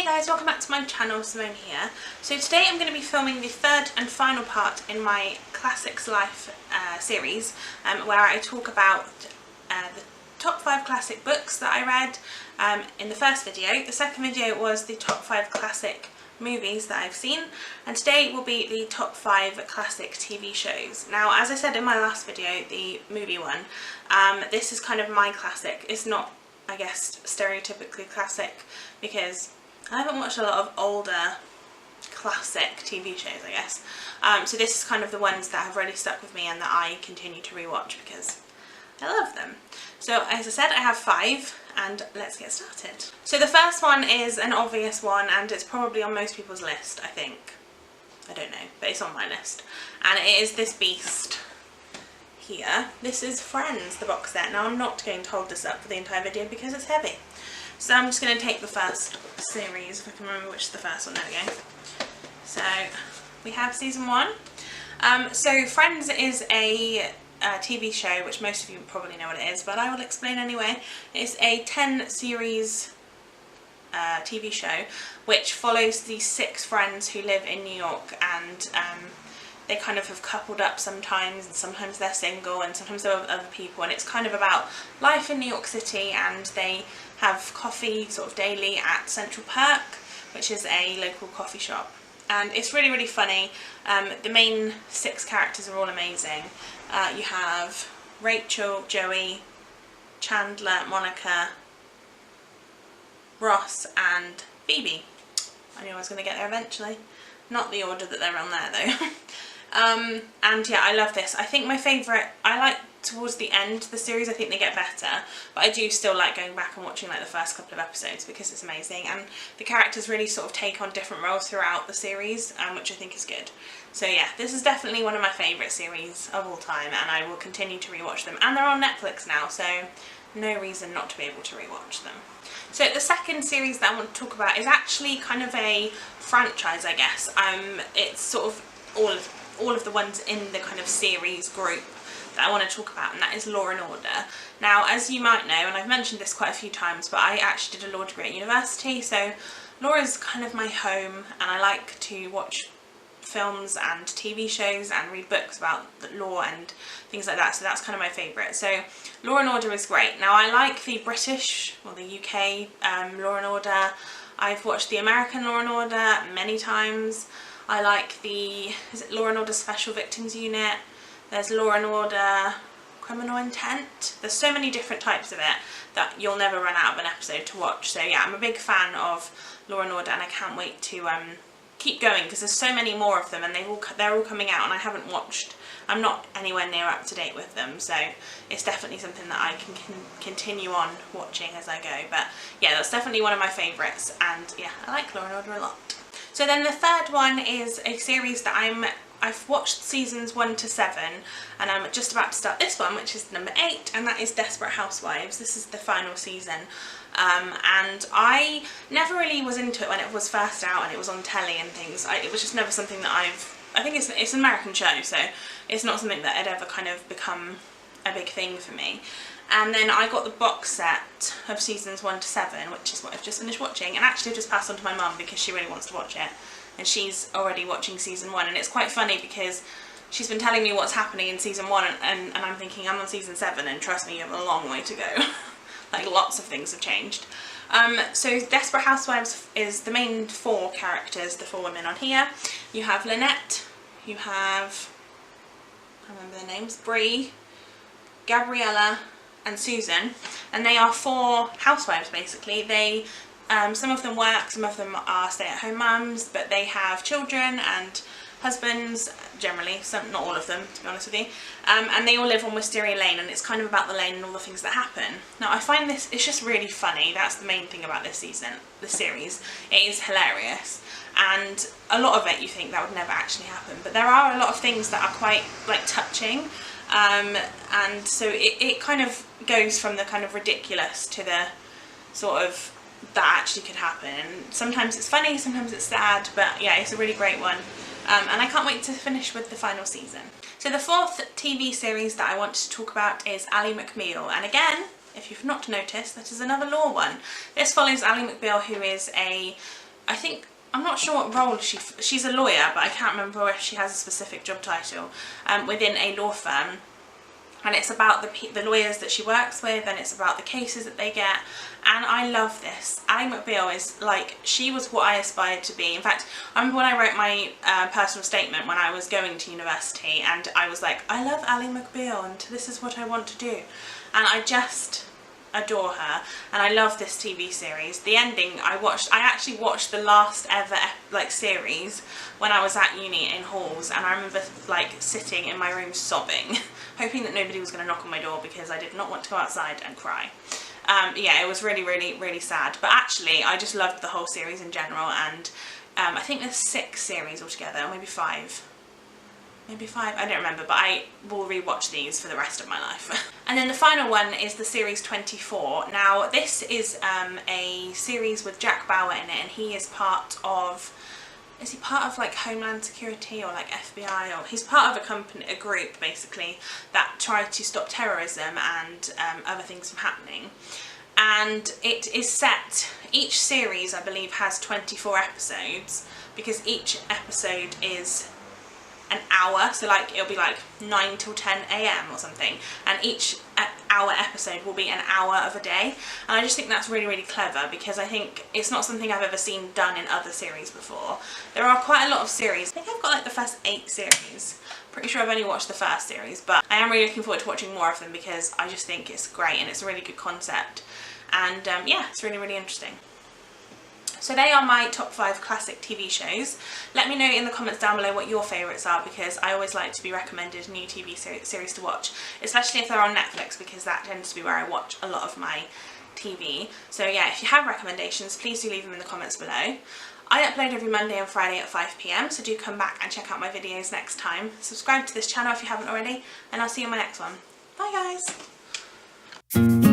guys, welcome back to my channel, Simone here. So today I'm going to be filming the third and final part in my Classics Life series, where I talk about the top 5 classic books that I read in the first video. The second video was the top 5 classic movies that I've seen, and today will be the top 5 classic TV shows. Now, as I said in my last video, the movie one, this is kind of my classic. It's not, I guess, stereotypically classic because I haven't watched a lot of older classic TV shows, I guess. So this is kind of the ones that have really stuck with me and that I continue to rewatch because I love them. So as I said, I have 5 and let's get started. So the first one is an obvious one and it's probably on most people's list, I think. I don't know, but it's on my list. And it is this beast here. This is Friends, the box set. Now I'm not going to hold this up for the entire video because it's heavy. So I'm just going to take the first series, if I can remember which is the first one. There we go. So we have season 1. So Friends is a TV show, which most of you probably know what it is, but I will explain anyway. It's a 10 series TV show which follows these 6 friends who live in New York, and they kind of have coupled up sometimes, and sometimes they're single, and sometimes they're with other people, and it's kind of about life in New York City. And they have coffee sort of daily at Central Perk, which is a local coffee shop, and it's really, really funny. The main 6 characters are all amazing. You have Rachel, Joey, Chandler, Monica, Ross and Phoebe. I knew I was going to get there eventually. Not the order that they're on there though. And yeah, I love this. I think my favourite, I like towards the end of the series, I think they get better, but I do still like going back and watching like the first couple of episodes because it's amazing, and the characters really sort of take on different roles throughout the series, which I think is good. So yeah, this is definitely one of my favourite series of all time, and I will continue to rewatch them, and they're on Netflix now, so no reason not to be able to rewatch them. So the second series that I want to talk about is actually kind of a franchise, I guess. It's sort of all of the ones in the kind of series group that I want to talk about, and that is Law and Order. Now, as you might know, and I've mentioned this quite a few times, but I actually did a law degree at university, so law is kind of my home, and I like to watch films and TV shows and read books about the law and things like that, so that's kind of my favourite. So Law and Order is great. Now, I like the British or the UK Law and Order. I've watched the American Law and Order many times. I like the, is it Law and Order Special Victims Unit? There's Law and Order Criminal Intent. There's so many different types of it that you'll never run out of an episode to watch. So yeah, I'm a big fan of Law and Order, and I can't wait to keep going because there's so many more of them, and they're all coming out, and I haven't watched. I'm not anywhere near up to date with them, so it's definitely something that I can continue on watching as I go. But yeah, that's definitely one of my favourites, and yeah, I like Law and Order a lot. So then the third one is a series that I've watched seasons 1 to 7, and I'm just about to start this one, which is number 8, and that is Desperate Housewives. This is the final season, and I never really was into it when it was first out and it was on telly and things. It was just never something that I think it's an American show, so it's not something that had ever kind of become a big thing for me. And then I got the box set of seasons 1 to 7, which is what I've just finished watching, and actually I've just passed on to my mum because she really wants to watch it, and she's already watching season 1, and it's quite funny because she's been telling me what's happening in season 1, and I'm thinking I'm on season 7, and trust me, you have a long way to go. Like, lots of things have changed. So Desperate Housewives is the main 4 characters, the 4 women on here. You have Lynette, you have, I remember their names, Bree, Gabriella and Susan, and they are 4 housewives basically. They some of them work, some of them are stay-at-home mums, but they have children and husbands generally, some, not all of them to be honest with you, and they all live on Wisteria Lane, and it's kind of about the lane and all the things that happen. Now I find this, it's just really funny. That's the main thing about this season, the series. It is hilarious, and a lot of it you think that would never actually happen, but there are a lot of things that are quite like touching, and so it kind of goes from the kind of ridiculous to the sort of that actually could happen. Sometimes it's funny, sometimes it's sad, but yeah, it's a really great one. And I can't wait to finish with the final season. So the 4th TV series that I want to talk about is Ally McBeal, and again, if you've not noticed, this is another law one. This follows Ally McBeal, who is a I think, I'm not sure what role she's a lawyer, but I can't remember if she has a specific job title within a law firm. And it's about the lawyers that she works with, and it's about the cases that they get, and I love this. Ally McBeal is like, she was what I aspired to be. In fact, I remember when I wrote my personal statement when I was going to university, and I was like, I love Ally McBeal and this is what I want to do, and I just adore her, and I love this TV series. The ending I actually watched the last ever like series when I was at uni in halls, and I remember like sitting in my room sobbing hoping that nobody was going to knock on my door because I did not want to go outside and cry. Yeah, it was really, really, really sad, but actually I just loved the whole series in general, and I think there's 6 series altogether, or maybe 5. Maybe 5, I don't remember, but I will rewatch these for the rest of my life. And then the final one is the series 24. Now this is a series with Jack Bauer in it, and he is part of, is he part of like Homeland Security or like FBI, or he's part of a company, a group basically, that try to stop terrorism and other things from happening. And it is set, each series I believe has 24 episodes, because each episode is an hour, so like it'll be like 9 till 10 AM or something, and each hour episode will be an hour of a day, and I just think that's really, really clever, because I think it's not something I've ever seen done in other series before. There are quite a lot of series. I think I've got like the first 8 series. Pretty sure I've only watched the first series, but I am really looking forward to watching more of them because I just think it's great and it's a really good concept, and yeah, it's really, really interesting. So they are my top 5 classic TV shows. Let me know in the comments down below what your favourites are, because I always like to be recommended new TV series to watch, especially if they're on Netflix, because that tends to be where I watch a lot of my TV. So yeah, if you have recommendations, please do leave them in the comments below. I upload every Monday and Friday at 5 PM, so do come back and check out my videos next time. Subscribe to this channel if you haven't already, and I'll see you in my next one. Bye guys!